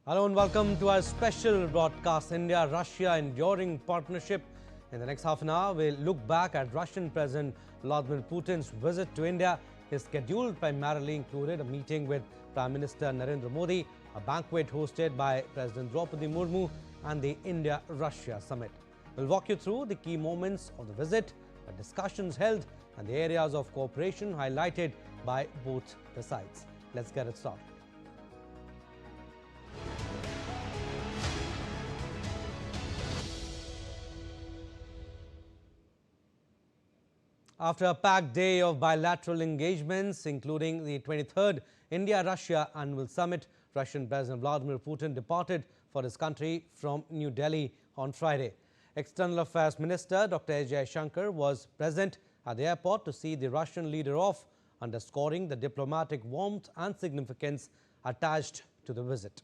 Hello and welcome to our special broadcast, India-Russia Enduring Partnership. In the next half an hour, we'll look back at Russian President Vladimir Putin's visit to India. His schedule primarily included a meeting with Prime Minister Narendra Modi, a banquet hosted by President Draupadi Murmu, and the India-Russia summit. We'll walk you through the key moments of the visit, the discussions held, and the areas of cooperation highlighted by both the sides. Let's get it started. After a packed day of bilateral engagements, including the 23rd India-Russia Annual Summit, Russian President Vladimir Putin departed for his country from New Delhi on Friday. External Affairs Minister Dr. S. Jaishankar was present at the airport to see the Russian leader off, underscoring the diplomatic warmth and significance attached to the visit.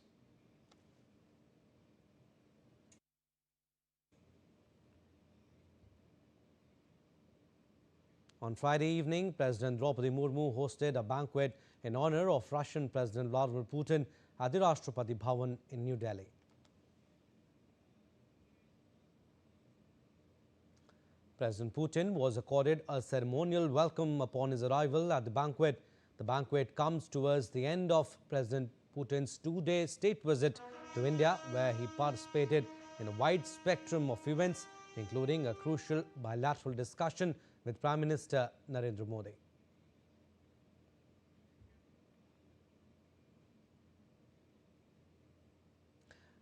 On Friday evening, President Draupadi Murmu hosted a banquet in honor of Russian President Vladimir Putin at the Rashtrapati Bhavan in New Delhi. President Putin was accorded a ceremonial welcome upon his arrival at the banquet. The banquet comes towards the end of President Putin's two-day state visit to India, where he participated in a wide spectrum of events, including a crucial bilateral discussion with Prime Minister Narendra Modi.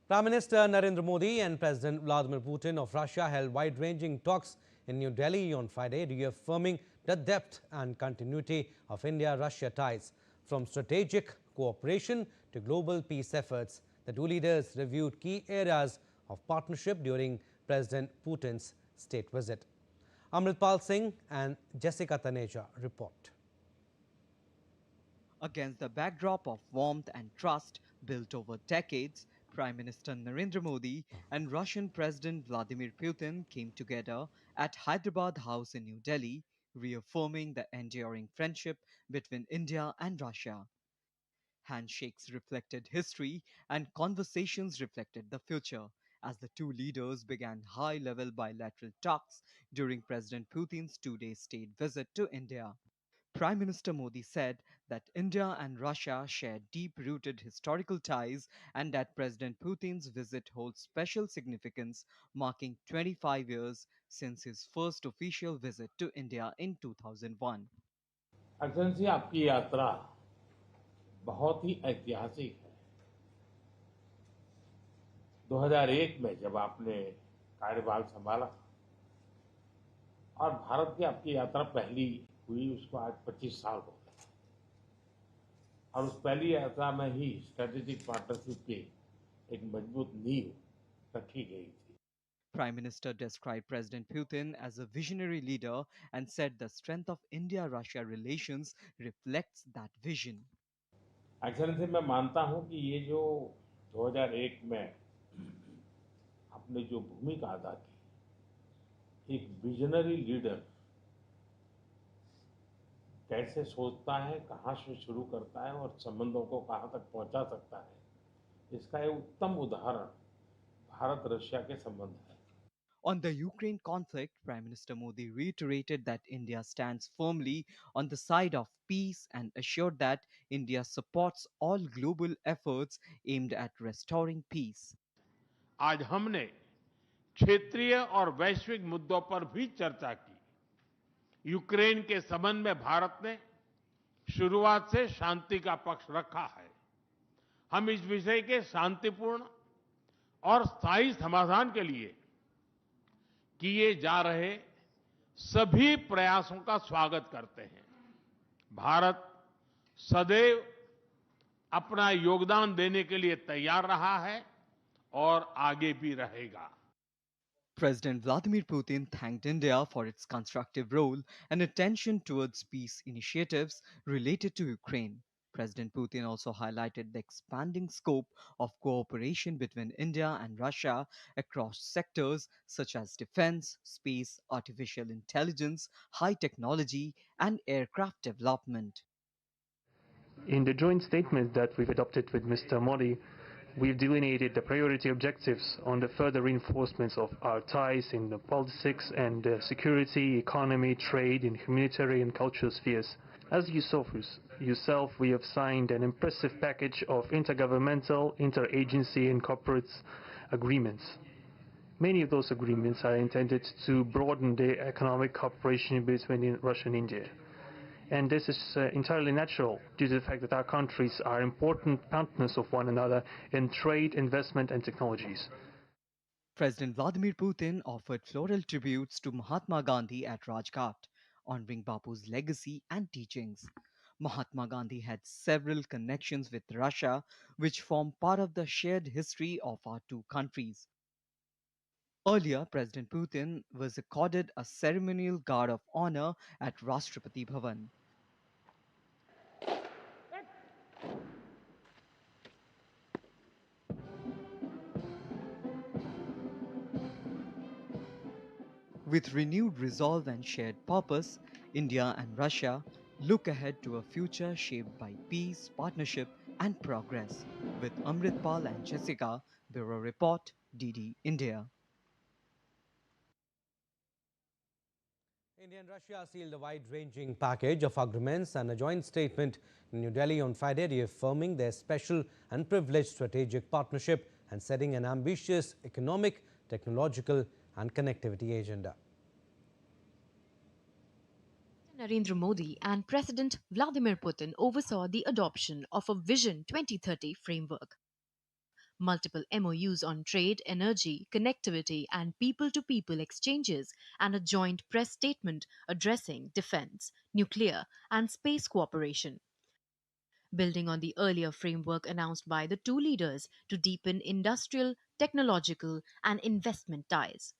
Prime Minister Narendra Modi and President Vladimir Putin of Russia held wide-ranging talks in New Delhi on Friday, reaffirming the depth and continuity of India-Russia ties. From strategic cooperation to global peace efforts, the two leaders reviewed key areas of partnership during President Putin's state visit. Amritpal Singh and Jessica Taneja report. Against the backdrop of warmth and trust built over decades, Prime Minister Narendra Modi and Russian President Vladimir Putin came together at Hyderabad House in New Delhi, reaffirming the enduring friendship between India and Russia. Handshakes reflected history and conversations reflected the future as the two leaders began high-level bilateral talks during President Putin's two-day state visit to India. Prime Minister Modi said that India and Russia share deep-rooted historical ties and that President Putin's visit holds special significance, marking 25 years since his first official visit to India in 2001. Excellency, आपकी यात्रा बहुत ही ऐतिहासिक है। 2001 में जब आपने कार्यभार संभाला और भारत की आपकी यात्रा पहली हुई, उसको आज 25 साल हो गए और उस पहली यात्रा में ही स्ट्रेटेजिक पार्टनरशिप की एक मजबूत नींव रखी गई थी। Prime Minister described President Putin as a visionary leader and said the strength of India-Russia relations reflects that vision. Excellency, मैं मानता हूं कि ये जो 2001 में आपने जो भूमिका अदा की, एक विजनरी लीडर कैसे सोचता है, कहां से शुरू करता है और संबंधों को कहां तक पहुंचा सकता है, इसका एक उत्तम उदाहरण भारत रशिया के संबंध है। On the Ukraine conflict, Prime Minister Modi reiterated that India stands firmly on the side of peace and assured that India supports all global efforts aimed at restoring peace. आज हमने क्षेत्रीय और वैश्विक मुद्दों पर भी चर्चा की। यूक्रेन के संबंध में भारत ने शुरुआत से शांति का पक्ष रखा है। हम इस विषय के शांतिपूर्ण और स्थायी समाधान के लिए किए जा रहे सभी प्रयासों का स्वागत करते हैं। भारत सदैव अपना योगदान देने के लिए तैयार रहा है और आगे भी रहेगा। President Vladimir Putin thanked India for its constructive role and attention towards peace initiatives related to Ukraine. President Putin also highlighted the expanding scope of cooperation between India and Russia across sectors such as defense, space, artificial intelligence, high technology, and aircraft development. In the joint statement that we've adopted with Mr. Modi, We've delineated the priority objectives on the further reinforcements of our ties in the politics and security, economy, trade, in humanitarian and cultural spheres. As you saw for yourself, we have signed an impressive package of intergovernmental, interagency and corporate agreements. Many of those agreements are intended to broaden the economic cooperation between Russia and India. And this is entirely natural due to the fact that our countries are important partners of one another in trade, investment and technologies. President Vladimir Putin offered floral tributes to Mahatma Gandhi at Rajghat, honoring Bapu's legacy and teachings. Mahatma Gandhi had several connections with Russia, which form part of the shared history of our two countries. Earlier, President Putin was accorded a ceremonial guard of honor at Rashtrapati Bhavan. With renewed resolve and shared purpose, India and Russia look ahead to a future shaped by peace, partnership, and progress. With Amritpal and Jessica, Bureau Report, DD India. India and Russia sealed a wide-ranging package of agreements and a joint statement in New Delhi on Friday reaffirming their special and privileged strategic partnership and setting an ambitious economic, technological and connectivity agenda. Narendra Modi and President Vladimir Putin oversaw the adoption of a Vision 2030 framework. Multiple MOUs on trade, energy, connectivity, and people to people exchanges, and a joint press statement addressing defense, nuclear, and space cooperation. Building on the earlier framework announced by the two leaders to deepen industrial, technological, and investment ties.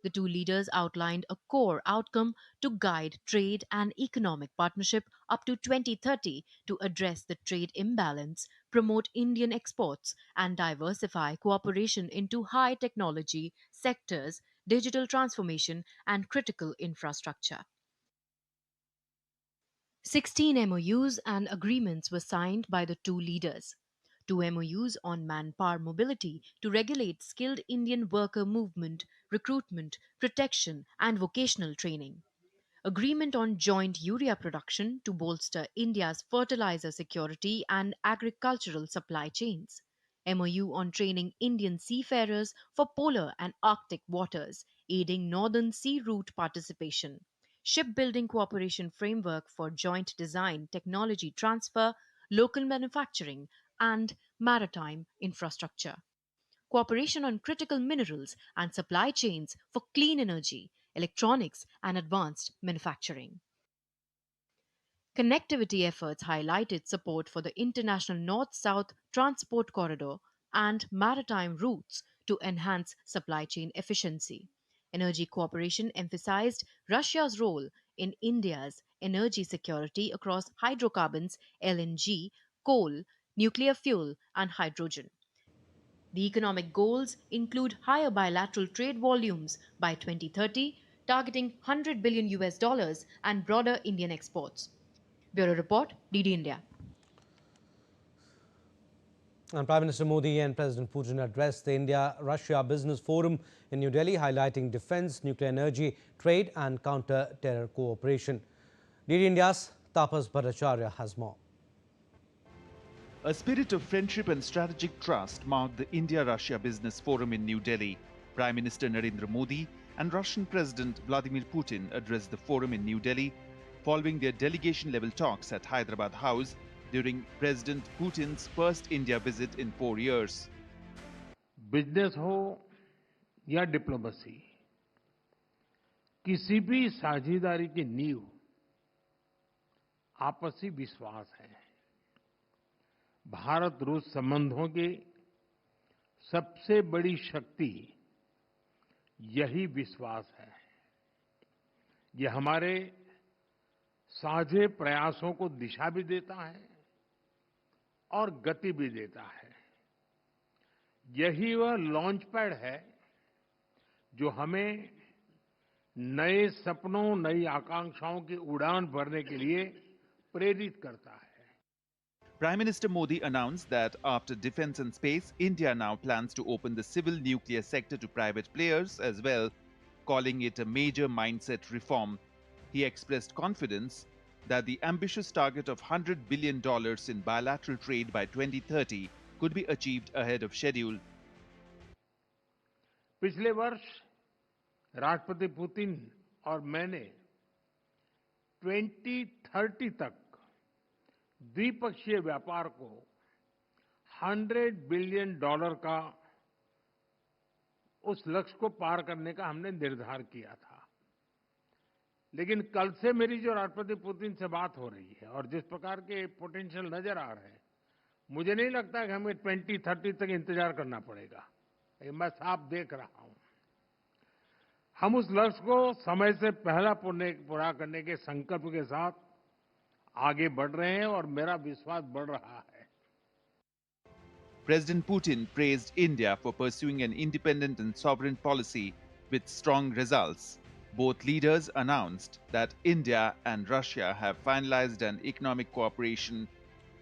The two leaders outlined a core outcome to guide trade and economic partnership up to 2030 to address the trade imbalance, promote Indian exports, and diversify cooperation into high technology sectors, digital transformation, and critical infrastructure. 16 MOUs and agreements were signed by the two leaders. Two MOUs on manpower mobility to regulate skilled Indian worker movement, recruitment, protection, and vocational training. Agreement on joint urea production to bolster India's fertilizer security and agricultural supply chains. MOU on training Indian seafarers for polar and Arctic waters, aiding northern sea route participation. Shipbuilding cooperation framework for joint design, technology transfer, local manufacturing, and maritime infrastructure. Cooperation on critical minerals and supply chains for clean energy, electronics, and advanced manufacturing. Connectivity efforts highlighted support for the international North South transport corridor and maritime routes to enhance supply chain efficiency. Energy cooperation emphasized Russia's role in India's energy security across hydrocarbons, LNG, coal, nuclear fuel, and hydrogen. The economic goals include higher bilateral trade volumes by 2030, targeting 100 billion US dollars and broader Indian exports. Bureau Report, DD India. And Prime Minister Modi and President Putin addressed the India-Russia Business Forum in New Delhi, highlighting defense, nuclear energy, trade and counter-terror cooperation. DD India's Tapas Bhattacharya has more. A spirit of friendship and strategic trust marked the India-Russia Business Forum in New Delhi. Prime Minister Narendra Modi and Russian President Vladimir Putin addressed the forum in New Delhi following their delegation-level talks at Hyderabad House during President Putin's first India visit in 4 years. Business हो या diplomacy, किसी भी साझेदारी की नींव आपसी विश्वास है। भारत रूस संबंधों की सबसे बड़ी शक्ति यही विश्वास है। ये हमारे साझे प्रयासों को दिशा भी देता है और गति भी देता है। यही वह लॉन्च पैड है जो हमें नए सपनों, नई आकांक्षाओं की उड़ान भरने के लिए प्रेरित करता है। Prime Minister Modi announced that after defense and space, India now plans to open the civil nuclear sector to private players as well, calling it a major mindset reform. He expressed confidence that the ambitious target of $100 billion in bilateral trade by 2030 could be achieved ahead of schedule. पिछले वर्ष राष्ट्रपति Putin और मैंने 2030 तक द्विपक्षीय व्यापार को $100 billion का उस लक्ष्य को पार करने का हमने निर्धार किया था। लेकिन कल से मेरी जो राष्ट्रपति पुतिन से बात हो रही है और जिस प्रकार के पोटेंशियल नजर आ रहे हैं, मुझे नहीं लगता कि हमें 2030 तक इंतजार करना पड़ेगा। ये मैं साफ देख रहा हूं। हम उस लक्ष्य को समय से पहला पूरा करने के संकल्प के साथ आगे बढ़ रहे हैं और मेरा विश्वास बढ़ रहा है। President Putin praised India for pursuing an independent and sovereign policy with strong results. Both leaders announced that India and Russia have finalized an economic cooperation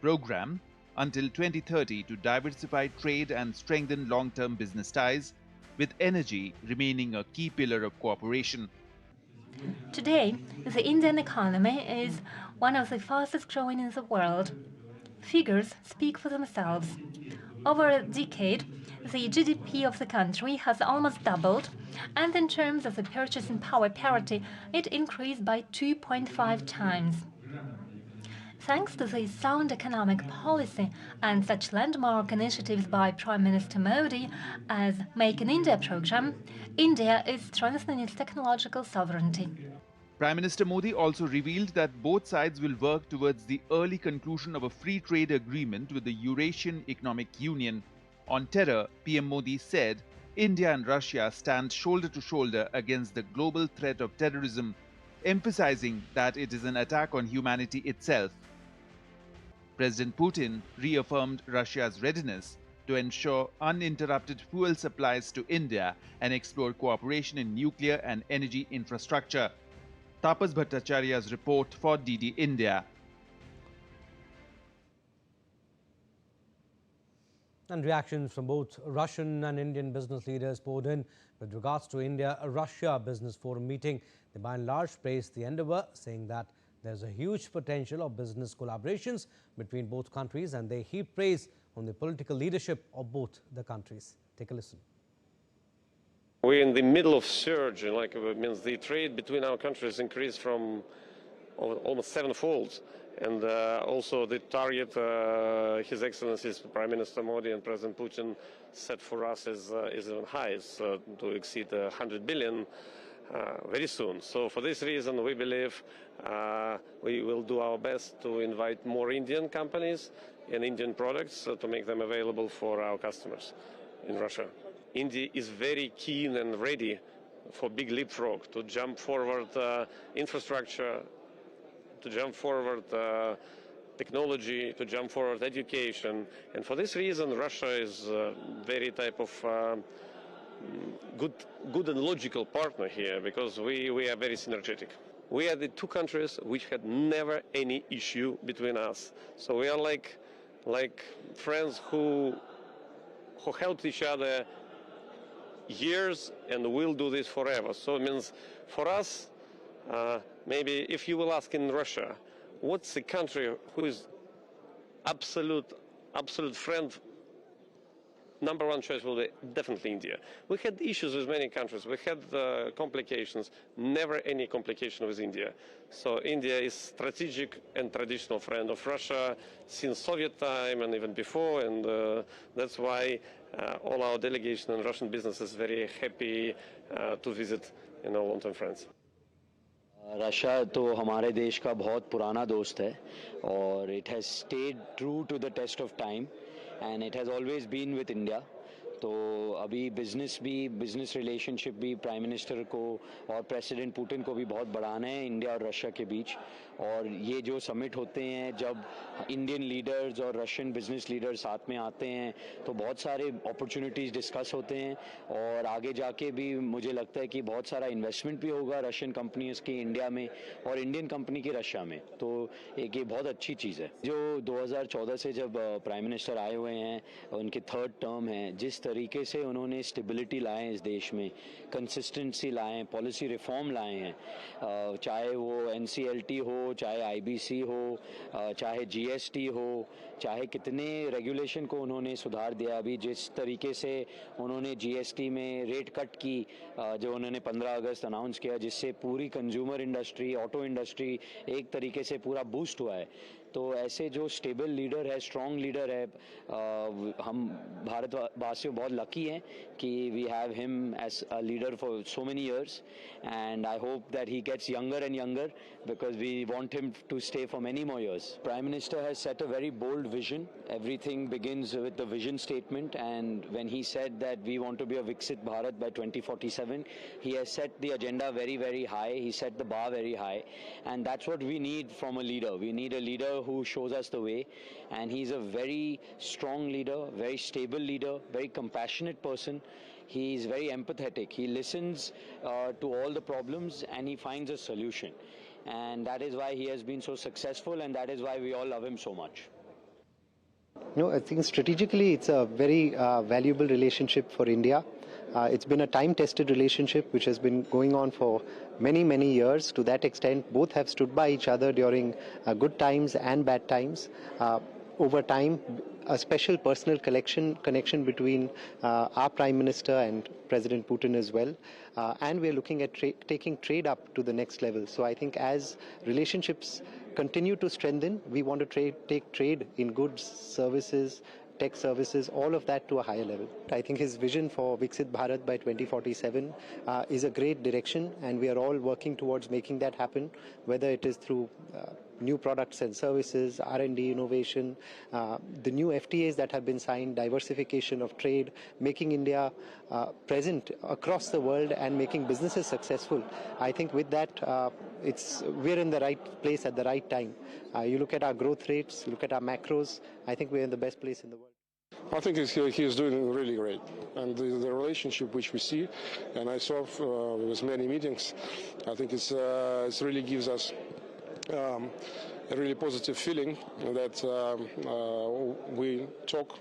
program until 2030 to diversify trade and strengthen long-term business ties, with energy remaining a key pillar of cooperation. Today, the Indian economy is one of the fastest growing in the world. Figures speak for themselves. Over a decade, the GDP of the country has almost doubled, and in terms of the purchasing power parity, it increased by 2.5 times. Thanks to the sound economic policy and such landmark initiatives by Prime Minister Modi as Make in India program, India is strengthening its technological sovereignty. Prime Minister Modi also revealed that both sides will work towards the early conclusion of a free trade agreement with the Eurasian Economic Union. On terror, PM Modi said, India and Russia stand shoulder to shoulder against the global threat of terrorism, emphasizing that it is an attack on humanity itself. President Putin reaffirmed Russia's readiness to ensure uninterrupted fuel supplies to India and explore cooperation in nuclear and energy infrastructure. Tapas Bhattacharya's report for DD India. And reactions from both Russian and Indian business leaders poured in with regards to India-Russia Business Forum meeting. They by and large praised the endeavour, saying that there's a huge potential of business collaborations between both countries, and they heap praise on the political leadership of both the countries. Take a listen. We're in the middle of surge, like it means the trade between our countries increased from almost sevenfold. And also the target His Excellency's Prime Minister Modi and President Putin set for us is even high, to exceed 100 billion very soon. So for this reason, we believe we will do our best to invite more Indian companies and Indian products to make them available for our customers in Russia. India is very keen and ready for big leapfrog, to jump forward infrastructure, to jump forward technology, to jump forward education. And for this reason, Russia is a very type of good and logical partner here, because we are very synergetic. We are the two countries which had never any issue between us. So we are like friends who helped each other years and will do this forever. So it means for us, maybe if you will ask in Russia, what's the country who is absolute friend, number one choice will be definitely India. We had issues with many countries. We had complications, never any complication with India. So India is strategic and traditional friend of Russia since Soviet time and even before, and that's why all our delegation and Russian business is very happy to visit long-term friends. Russia तो हमारे देश का बहुत पुराना दोस्त है और it has stayed true to the test of time and it has always been with India. तो अभी बिजनेस रिलेशनशिप भी प्राइम मिनिस्टर को और प्रेसिडेंट पुतिन को भी बहुत बढ़ाना है इंडिया और रशिया के बीच। और ये जो समिट होते हैं जब इंडियन लीडर्स और रशियन बिजनेस लीडर्स साथ में आते हैं तो बहुत सारे अपॉर्चुनिटीज़ डिस्कस होते हैं और आगे जाके भी मुझे लगता है कि बहुत सारा इन्वेस्टमेंट भी होगा रशियन कंपनीज की इंडिया में और इंडियन कंपनी की रशिया में। तो एक ये बहुत अच्छी चीज़ है। जो 2014 से जब प्राइम मिनिस्टर आए हुए हैं, उनके थर्ड टर्म है, जिस तरीके से उन्होंने स्टेबिलिटी लाए हैं इस देश में, कंसिस्टेंसी लाए हैं, पॉलिसी रिफॉर्म लाए हैं, चाहे वो NCLT हो, चाहे IBC हो, चाहे GST हो, चाहे कितने रेगुलेशन को उन्होंने सुधार दिया। अभी जिस तरीके से उन्होंने GST में रेट कट की, जो उन्होंने 15 अगस्त अनाउंस किया, जिससे पूरी कंज्यूमर इंडस्ट्री, ऑटो इंडस्ट्री एक तरीके से पूरा बूस्ट हुआ है। तो ऐसे जो स्टेबल लीडर है, स्ट्रॉन्ग लीडर है, हम भारतवासियों बहुत लकी हैं कि we have him as a leader for so many years and I hope that he gets younger and younger because we want him to stay for many more years. Prime Minister has set a very bold vision. Everything begins with the vision statement, and when he said that we want to be a Viksit Bharat by 2047, he has set the agenda very, very high. He set the bar very high, and that's what we need from a leader. We need a leader who shows us the way, and he's a very strong leader, very stable leader, very compassionate person. He is very empathetic. He listens to all the problems and he finds a solution. And that is why he has been so successful, and that is why we all love him so much. No, I think strategically it's a very valuable relationship for India. It's been a time-tested relationship which has been going on for many, many years. To that extent, both have stood by each other during good times and bad times. Over time, a special personal connection between our Prime Minister and President Putin as well. And we're looking at taking trade up to the next level. So I think as relationships continue to strengthen, we want to take trade in goods, services, tech services, all of that to a higher level. I think his vision for Viksit Bharat by 2047 is a great direction, and we are all working towards making that happen, whether it is through new products and services, R&D, innovation, the new FTAs that have been signed, diversification of trade, making India present across the world and making businesses successful. I think with that, we're in the right place at the right time. You look at our growth rates, look at our macros, I think we're in the best place in the world. I think he is doing really great, and the relationship which we see, and I saw with many meetings, I think it really gives us a really positive feeling that we talk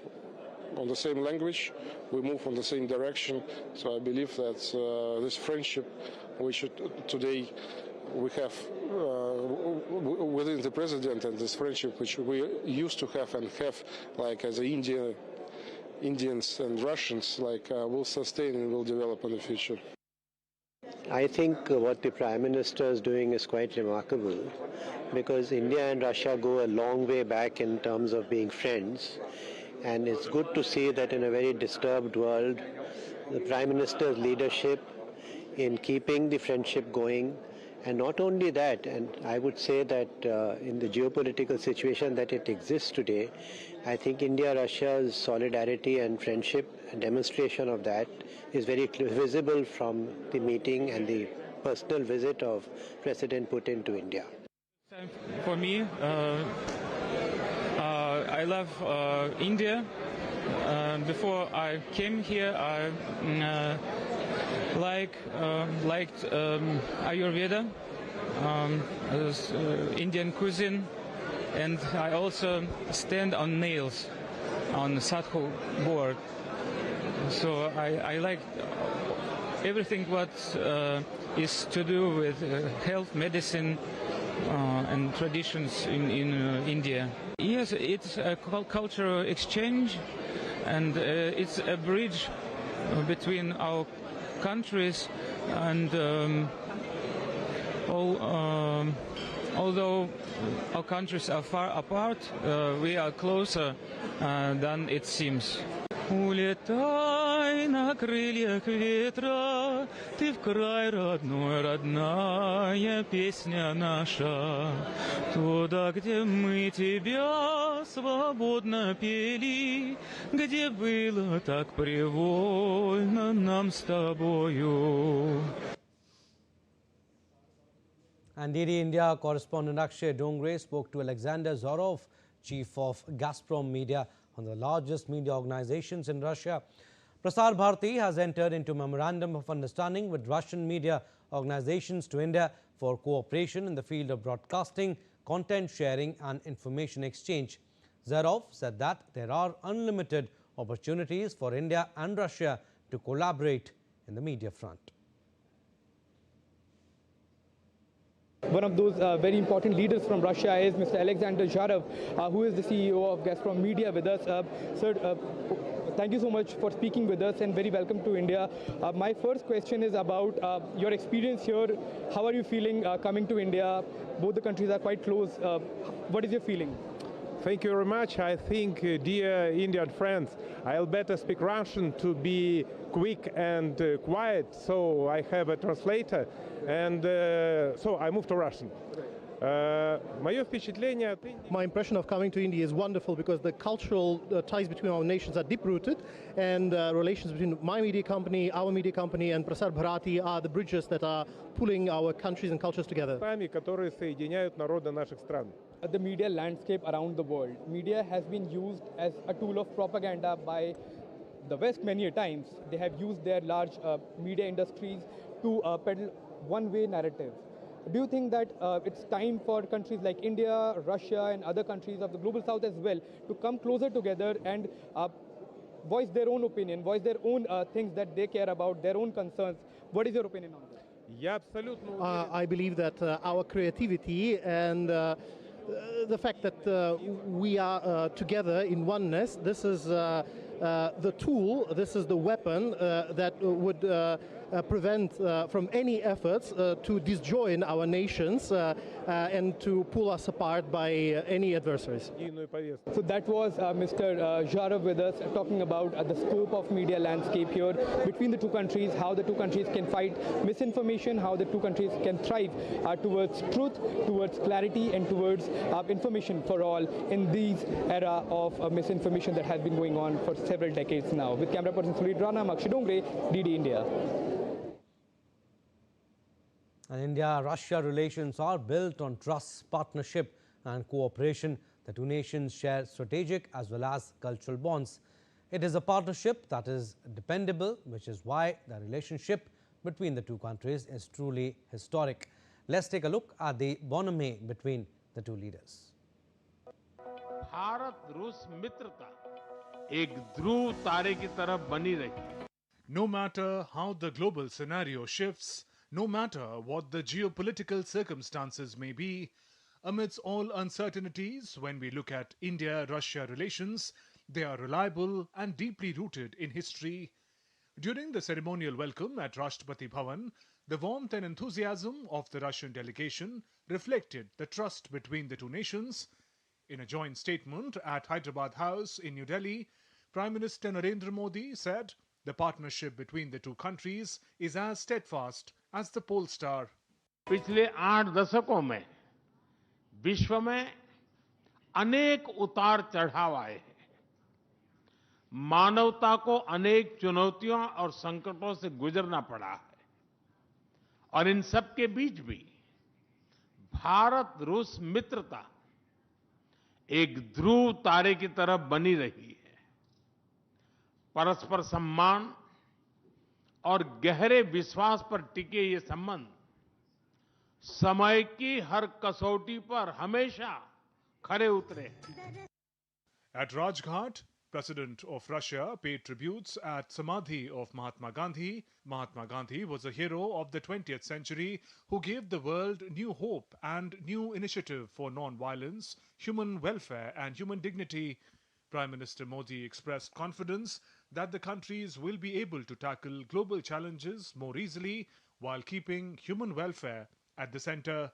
on the same language, we move on the same direction. So I believe that this friendship which today we have within the president, and this friendship which we used to have and have like as Indians and Russians, like will sustain and will develop in the future. I think what the Prime Minister is doing is quite remarkable, because India and Russia go a long way back in terms of being friends, and it's good to see that in a very disturbed world, the Prime Minister's leadership in keeping the friendship going. And not only that, and I would say that in the geopolitical situation that it exists today, I think India-Russia's solidarity and friendship, a demonstration of that, is very visible from the meeting and the personal visit of President Putin to India. For me, I love India. Before I came here, I liked Ayurveda, Indian cuisine, and I also stand on nails on sadhu board. So I like everything what is to do with health, medicine, and traditions in India. Yes, it's a cultural exchange, and it's a bridge between our countries, and although our countries are far apart, we are closer than it seems. Улетай на крыльях ветра, ты в край родной, родная песня наша, туда, где мы тебя Когда свободно пели, где было так привольно нам с тобою. And DD India correspondent Akshay Dongre spoke to Alexander Zorov, chief of Gazprom Media, one of the largest media organizations in Russia. Prasar Bharati has entered into a memorandum of understanding with Russian media organizations to India for cooperation in the field of broadcasting, content sharing and information exchange. Zorov said that there are unlimited opportunities for India and Russia to collaborate in the media front. One of those very important leaders from Russia is Mr. Alexander Zharov, who is the CEO of Gazprom Media with us. Sir, thank you so much for speaking with us and very welcome to India. My first question is about your experience here. How are you feeling coming to India? Both the countries are quite close. What is your feeling? Thank you very much. I think, dear Indian friends, I'll better speak Russian to be quick and quiet, so I have a translator, and so I moved to Russian. My impression of coming to India is wonderful because the cultural ties between our nations are deep-rooted, and relations between my media company, our media company, and Prasar Bharati are the bridges that are pulling our countries and cultures together. The media landscape around the world. Media has been used as a tool of propaganda by the West many a times. They have used their large media industries to peddle one-way narrative. Do you think that it's time for countries like India, Russia and other countries of the global south as well to come closer together and voice their own opinion, voice their own things that they care about, their own concerns? What is your opinion on this? I believe that our creativity and the fact that we are together in oneness, this is the tool, this is the weapon that would prevent from any efforts to disjoin our nations and to pull us apart by any adversaries. So that was Mr. Zharov with us talking about the scope of media landscape here between the two countries, how the two countries can fight misinformation, how the two countries can thrive towards truth, towards clarity and towards information for all in this era of misinformation that has been going on for several decades now. With camera person Sulit Rana, Akshay Dongre, DD India. And India-Russia relations are built on trust, partnership and cooperation. The two nations share strategic as well as cultural bonds. It is a partnership that is dependable, which is why the relationship between the two countries is truly historic. Let's take a look at the bonhomie between the two leaders. भारत-रूस मित्रता एक ध्रुव तारे की तरफ बनी रही. No matter how the global scenario shifts, no matter what the geopolitical circumstances may be, amidst all uncertainties, when we look at India-Russia relations, they are reliable and deeply rooted in history. During the ceremonial welcome at Rashtrapati Bhavan, the warmth and enthusiasm of the Russian delegation reflected the trust between the two nations. In a joint statement at Hyderabad House in New Delhi, Prime Minister Narendra Modi said the partnership between the two countries is as steadfast as the pole star. पिछले 8 दशकों में विश्व में अनेक उतार चढ़ाव आए हैं. मानवता को अनेक चुनौतियों और संकटों से गुजरना पड़ा है. और इन सब के बीच भी भारत-रूस मित्रता एक ध्रुव तारे की तरफ बनी रही है. परस्पर सम्मान और गहरे विश्वास पर टिके ये संबंध समय की हर कसौटी पर हमेशा खरे उतरे हैं. At Rajghat, President of Russia paid tributes at Samadhi of Mahatma Gandhi. Mahatma Gandhi was a hero of the 20th century who gave the world new hope and new initiative for non-violence, human welfare and human dignity. Prime Minister Modi expressed confidence that the countries will be able to tackle global challenges more easily while keeping human welfare at the center.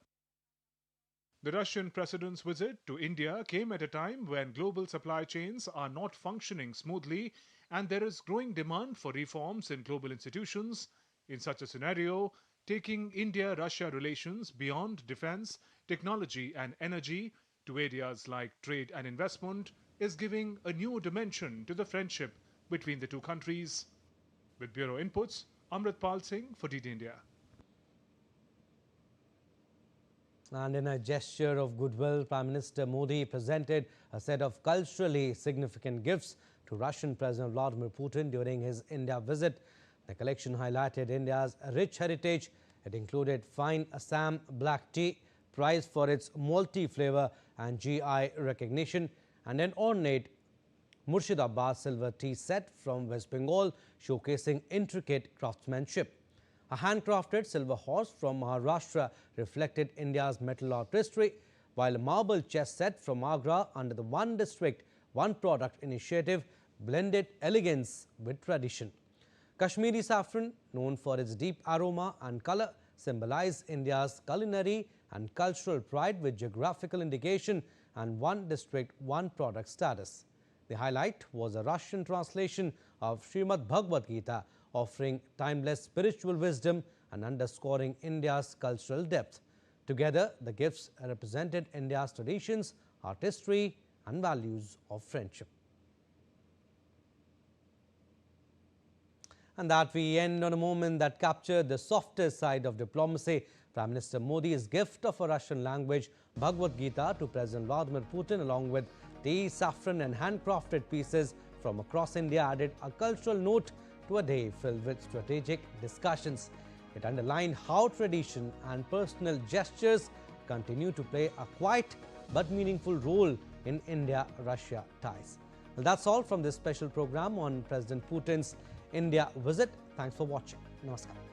The Russian president's visit to India came at a time when global supply chains are not functioning smoothly and there is growing demand for reforms in global institutions. In such a scenario, taking India-Russia relations beyond defense, technology and energy to areas like trade and investment is giving a new dimension to the friendship between the two countries. With Bureau Inputs, Amritpal Singh for DD India. And in a gesture of goodwill, Prime Minister Modi presented a set of culturally significant gifts to Russian President Vladimir Putin during his India visit. The collection highlighted India's rich heritage. It included fine Assam black tea, prized for its malty flavor and GI recognition, and an ornate Murshidabad silver tea set from West Bengal, showcasing intricate craftsmanship. A handcrafted silver horse from Maharashtra reflected India's metal artistry, while a marble chess set from Agra under the One District, One Product initiative blended elegance with tradition. Kashmiri saffron, known for its deep aroma and color, symbolized India's culinary and cultural pride with geographical indication and One District, One Product status. The highlight was a Russian translation of Srimad Bhagavad Gita, offering timeless spiritual wisdom and underscoring India's cultural depth. Together, the gifts represented India's traditions, artistry, and values of friendship. And that we end on a moment that captured the softer side of diplomacy. Prime Minister Modi's gift of a Russian language Bhagavad Gita to President Vladimir Putin, along with tea, saffron and handcrafted pieces from across India, added a cultural note to a day filled with strategic discussions. It underlined how tradition and personal gestures continue to play a quiet but meaningful role in India-Russia ties. Well, that's all from this special program on President Putin's India visit. Thanks for watching. Namaskar.